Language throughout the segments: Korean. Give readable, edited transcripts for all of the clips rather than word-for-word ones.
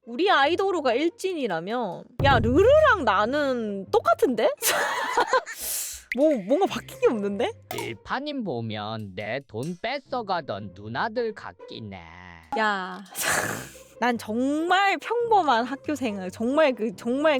우리 아이돌가 일진이라면 야 르르랑 나는 똑같은데? 뭔가 바뀐 게 없는데? 일파님 보면 내 돈 뺏어가던 누나들 같긴 해. 야, 난 정말 평범한 학교생활, 정말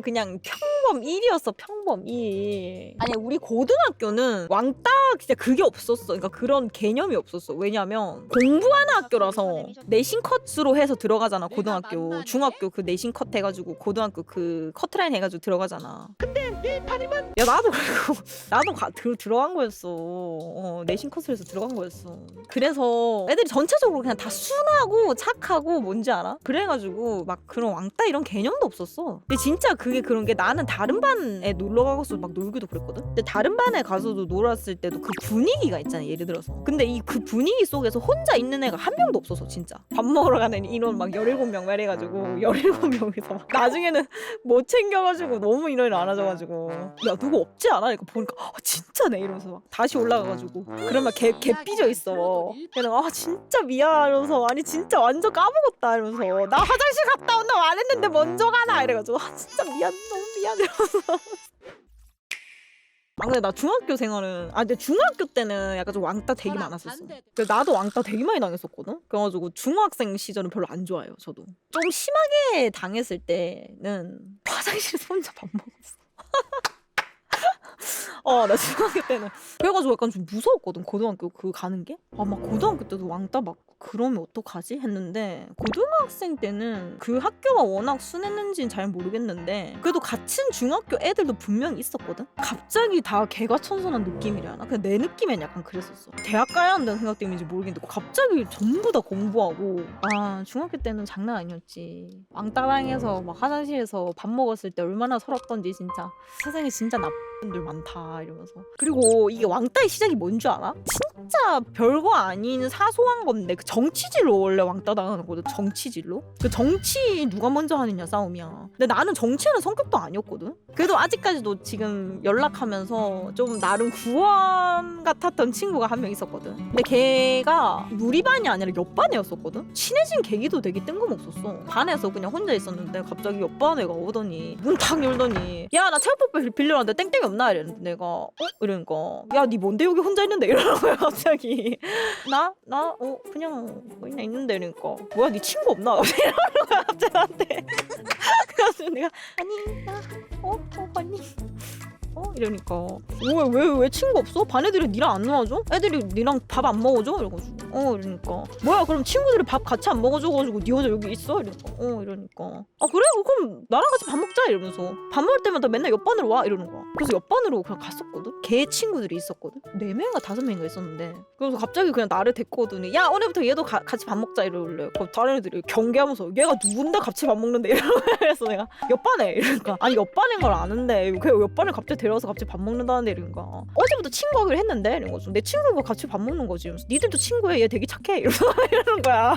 그냥 평범 1이었어, 평범 1. 아니, 우리 고등학교는 왕따 진짜 그게 없었어. 그러니까 그런 개념이 없었어. 왜냐면 공부하는 학교라서 내신 컷으로 해서 들어가잖아, 고등학교. 중학교 그 내신 컷 해가지고 고등학교 그 커트라인 해가지고 들어가잖아. 근데 일파님은 야 나도 그리고 나도 들어간 거였어. 내신 컷을 해서 들어간 거였어. 그래서 애들이 전체적으로 그냥 다 순하고 착하고 뭔지 알아? 그래가지고 막 그런 왕따 이런 개념도 없었어. 근데 진짜 그게 그런 게 나는 다른 반에 놀러 가서 막 놀기도 그랬거든. 근데 다른 반에 가서도 놀았을 때도 그 분위기가 있잖아, 예를 들어서. 근데 이 그 분위기 속에서 혼자 있는 애가 한 명도 없었어, 진짜. 밥 먹으러 가는 인원 막 17명 말 해가지고 17명이서 막 나중에는 못 챙겨가지고 너무 인원이 많아져가지고 야 누구 없지 않아? 이거 보니까 진짜네 이러면서 막 다시 올라가가지고 그러면 개 삐져 있어. 그래서 진짜 미안하면서 아니 진짜 완전 까먹었다 이러면서 나 화장실 갔다 온다고 안 했는데 먼저 가나 이래가지고 진짜 너무 미안해 이러면서. 근데 나 중학교 생활은 근데 중학교 때는 약간 좀 왕따 되게 많았었어. 근데 나도 왕따 되게 많이 당했었거든. 그래가지고 중학생 시절은 별로 안 좋아요. 저도 좀 심하게 당했을 때는 화장실에서 혼자 밥 먹었어. 나 중학교 때는 그래가지고 약간 좀 무서웠거든. 고등학교 가는 게. 막 고등학교 때도 왕따 맞고 그러면 어떡하지? 했는데 고등학생 때는 그 학교가 워낙 순했는지는 잘 모르겠는데 그래도 같은 중학교 애들도 분명히 있었거든. 갑자기 다 개가천선한 느낌이려나? 그냥 내 느낌엔 약간 그랬었어. 대학 가야 한다는 생각 때문인지 모르겠는데 갑자기 전부 다 공부하고 중학교 때는 장난 아니었지. 왕따 당해서 막 화장실에서 밥 먹었을 때 얼마나 서럽던지 진짜. 세상에 진짜 나쁜 분들 많다 이러면서. 그리고 이게 왕따의 시작이 뭔 줄 알아? 진짜 별거 아닌 사소한 건데 그 정치질로 원래 왕따 당하는 거거든. 정치질로. 그 정치 누가 먼저 하느냐 싸움이야. 근데 나는 정치하는 성격도 아니었거든. 그래도 아직까지도 지금 연락하면서 좀 나름 구원 같았던 친구가 한 명 있었거든. 근데 걔가 우리 반이 아니라 옆 반이었었거든. 친해진 계기도 되게 뜬금없었어. 반에서 그냥 혼자 있었는데 갑자기 옆 반 애가 오더니 문 탁 열더니 야 나 체육복부 빌려놨는데 땡땡이 없나 이랬는데 내가 이러니까 야 니 뭔데 여기 혼자 있는데 이러는 거야 갑자기. 나 그냥 있는데 이러니까 뭐야 니 친구 없나 이러는 거야 갑자기 나한테. 그래서 내가 아니 나 아니 이러니까 왜 친구 없어? 반 애들이 니랑 안 놀아줘? 애들이 니랑 밥 안 먹어줘? 이러가지고 이러니까 뭐야 그럼 친구들이 밥 같이 안 먹어줘가지고 니 혼자 여기 있어? 이러니까 그래? 그럼 나랑 같이 밥 먹자 이러면서 밥 먹을 때마다 맨날 옆반으로 와 이러는 거야. 그래서 옆반으로 그냥 갔었거든. 걔 친구들이 있었거든. 4명인가 5명인가 있었는데 그래서 갑자기 그냥 나를 데리고 오더니 야 오늘부터 얘도 같이 밥 먹자 이러길래 다른 애들이 경계하면서 얘가 누군데 같이 밥 먹는데 이러고 그래서 내가 옆반에 이러니까 아니 옆반인 걸 아는데 그 옆반을 갑자기 데려와서 같이 밥 먹는다는데 이러니까 어제부터 친구하기로 했는데 이런 거죠. 내 친구가 같이 밥 먹는 거지. 이러면서 니들도 친구해 얘 되게 착해 이러는 거야.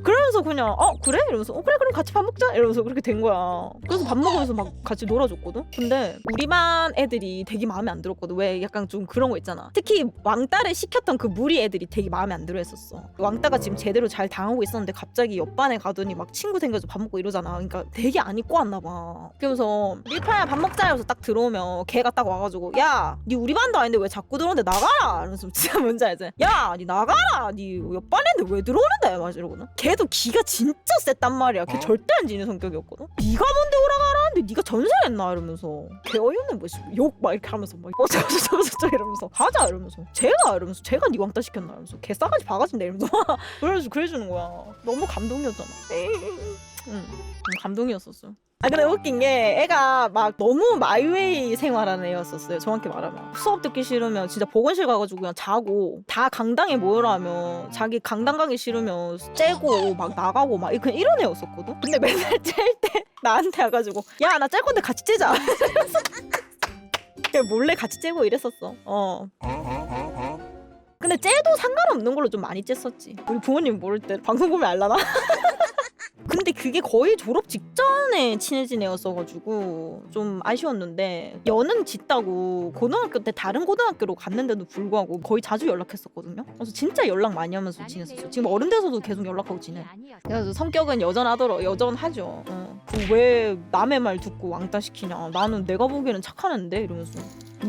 그러면서 그냥 그래? 이러면서 그래 그럼 같이 밥 먹자 이러면서 그렇게 된 거야. 그래서 밥 먹으면서 막 같이 놀아줬거든. 근데 우리 반 애들이 되게 마음에 안 들었거든. 왜 약간 좀 그런 거 있잖아. 특히 왕따를 시켰던 그 무리 애들이 되게 마음에 안 들어 했었어. 왕따가 지금 제대로 잘 당하고 있었는데 갑자기 옆반에 가더니 막 친구 생겨서 밥 먹고 이러잖아. 그러니까 되게 안 입고 왔나 봐. 그러면서 밀파야 밥 먹자 이러면서 딱 들어오면 걔가 딱 와가지고 야 니 우리 반도 아닌데 왜 자꾸 들어오는데 나가라 이러면서 진짜 뭔지 알지? 야 니 나가라 니 옆반 애인데 왜 들어오는데 막 이러거든. 걔도 기가 진짜 셌단 말이야. 걔 절대 안 지는 성격이었거든. 니가 뭔데 오라가라 근데 니가 전세했나 이러면서 걔 어이없네 뭐 욕 막 이렇게 하면서 막 어쩌고저쩌고 이러면서 가자 이러면서 제가 니 왕따 시켰나 이러면서 개 싸가지 바가지인데 이러면서 그래서 그래주는 거야. 너무 감동이었잖아. 감동이었었어. 근데 웃긴 게 애가 막 너무 마이웨이 생활하는 애였었어요. 정확히 말하면 수업 듣기 싫으면 진짜 보건실 가가지고 그냥 자고 다 강당에 모여라면 자기 강당 가기 싫으면 째고 막 나가고 막 그냥 이런 애였었거든. 근데 맨날 짤 때 나한테 와가지고 야 나 짤 건데 같이 째자. 그냥 몰래 같이 째고 이랬었어. 근데 째도 상관없는 걸로 좀 많이 쬐었지. 우리 부모님 모를 때 방송 보면 알라나? 근데 그게 거의 졸업 직전에 친해진 애였어가지고 좀 아쉬웠는데 연은 짓다고 고등학교 때 다른 고등학교로 갔는데도 불구하고 거의 자주 연락했었거든요. 그래서 진짜 연락 많이 하면서 지냈었어요. 지금 어른 돼서도 계속 연락하고 지내. 그래서 성격은 여전하죠. 왜 남의 말 듣고 왕따 시키냐. 나는 내가 보기에는 착한 애인데 이러면서.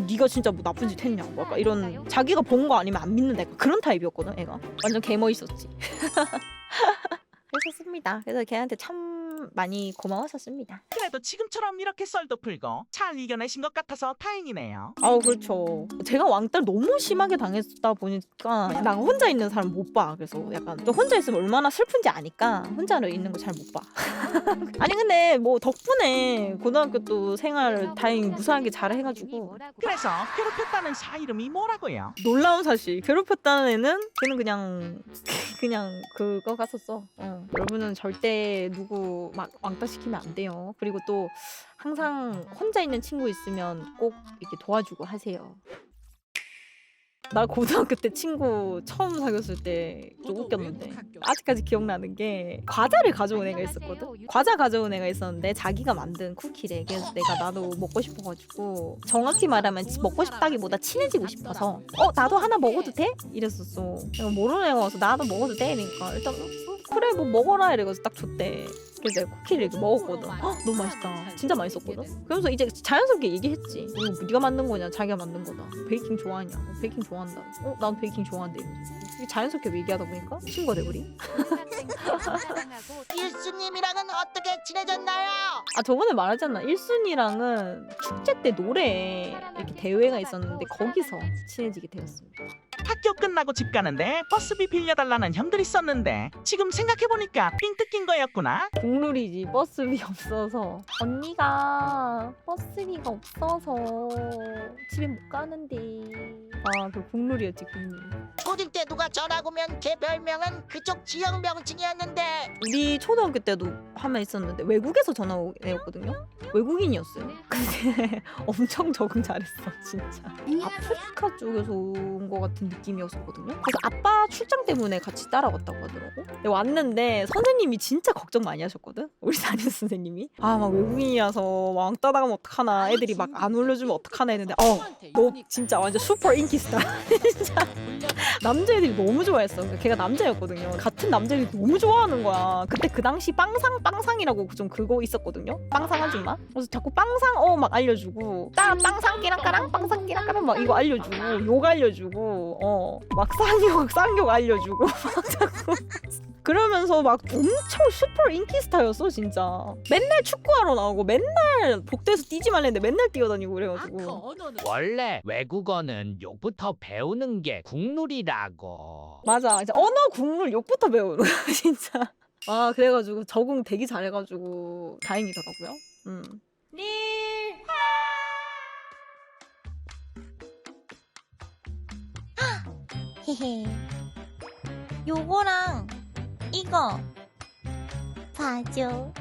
네가 진짜 뭐 나쁜 짓 했냐. 뭐 약간 이런 자기가 본 거 아니면 안 믿는 애가 그런 타입이었거든. 애가 완전 개멋있었지. 그랬었습니다. 그래서 걔한테 참 많이 고마웠었습니다. 그래도 지금처럼 이렇게 썰도 풀고 잘 이겨내신 것 같아서 다행이네요. 그렇죠. 제가 왕따를 너무 심하게 당했다 보니까 나 혼자 있는 사람 못 봐. 그래서 약간 또 혼자 있으면 얼마나 슬픈지 아니까 혼자로 있는 거 잘 못 봐. 아니 근데 뭐 덕분에 고등학교 또 생활 다행히 무사하게 잘 해가지고. 그래서 괴롭혔다는 사 이름이 뭐라고요? 놀라운 사실, 괴롭혔다는 애는 걔는 그냥 그거 갔었어. 여러분은 절대 누구 막 왕따 시키면 안 돼요. 그리고 또 항상 혼자 있는 친구 있으면 꼭 이렇게 도와주고 하세요. 나 고등학교 때 친구 처음 사귀었을 때 좀 웃겼는데 아직까지 기억나는 게 과자를 가져온 애가 있었거든. 과자 가져온 애가 있었는데 자기가 만든 쿠키래. 그래서 내가 나도 먹고 싶어가지고, 정확히 말하면 먹고 싶다기보다 친해지고 싶어서 나도 하나 먹어도 돼? 이랬었어. 내가 모르는 애가 와서 나도 먹어도 돼? 이러니까 일단 그래 뭐 먹어라 이래가지고 딱 줬대. 그래서 내가 쿠키를 이렇게 먹었거든. 너무 맛있다. 진짜 맛있었거든. 그러면서 이제 자연스럽게 얘기했지. 네가 만든 거냐? 자기가 만든 거다. 베이킹 좋아하냐? 베이킹 좋아한다. 나도 베이킹 좋아한대. 이렇게 자연스럽게 얘기하다 보니까 친구가 돼버린. 일수님이랑은 어떻게 지내졌나요? 저번에 말하잖아. 1순위랑은 축제 때 노래 이렇게 대회가 있었는데 거기서 친해지게 되었습니다. 학교 끝나고 집 가는데 버스비 빌려달라는 형들 있었는데 지금 생각해보니까 삥 뜯긴 거였구나. 국룰이지. 버스비 없어서. 언니가 버스비가 없어서 집에 못 가는데. 그 국룰이었지, 국룰. 초딩 때 누가 전학 오면 걔 별명은 그쪽 지역 명칭이었는데 우리 초등학교 때도 한 명 있었는데 외국에서 전화 온 애였거든요. 외국인이었어요. 근데 엄청 적응 잘했어, 진짜. 아프리카 쪽에서 온 것 같은 느낌이었었거든요. 그래서 아빠 출장 때문에 같이 따라왔다고 하더라고. 근데 왔는데 선생님이 진짜 걱정 많이 하셨거든. 우리 담임 선생님이. 막 외국인이라서 왕따 당하면 어떡하나, 애들이 막 안 올려주면 어떡하나 했는데 너 진짜 완전 슈퍼 인기 스타. 진짜 남자애들이 너무 좋아했어. 그러니까 걔가 남자였거든요. 같은 남자애들이 너무 좋아하는 거야. 그때 그 당시 빵상이라고 좀 그거 있었거든요. 빵상 아줌마. 그래서 자꾸 빵상 막 알려주고, 빵상 끼랑까랑 빵상 끼랑까랑 막 이거 알려주고, 욕 알려주고, 막 쌍욕 알려주고 막 자꾸 그러면서 막 엄청 슈퍼 인기 스타였어 진짜. 맨날 축구하러 나오고 맨날 복도에서 뛰지 말랬는데 맨날 뛰어다니고 그래가지고. 원래 외국어는 욕부터 배우는 게 국룰이라고. 맞아. 이제 언어 국룰 욕부터 배우는 거야 진짜. 그래가지고 적응 되게 잘해가지고 다행이더라고요. 헤헤. 요거랑 이거 봐줘.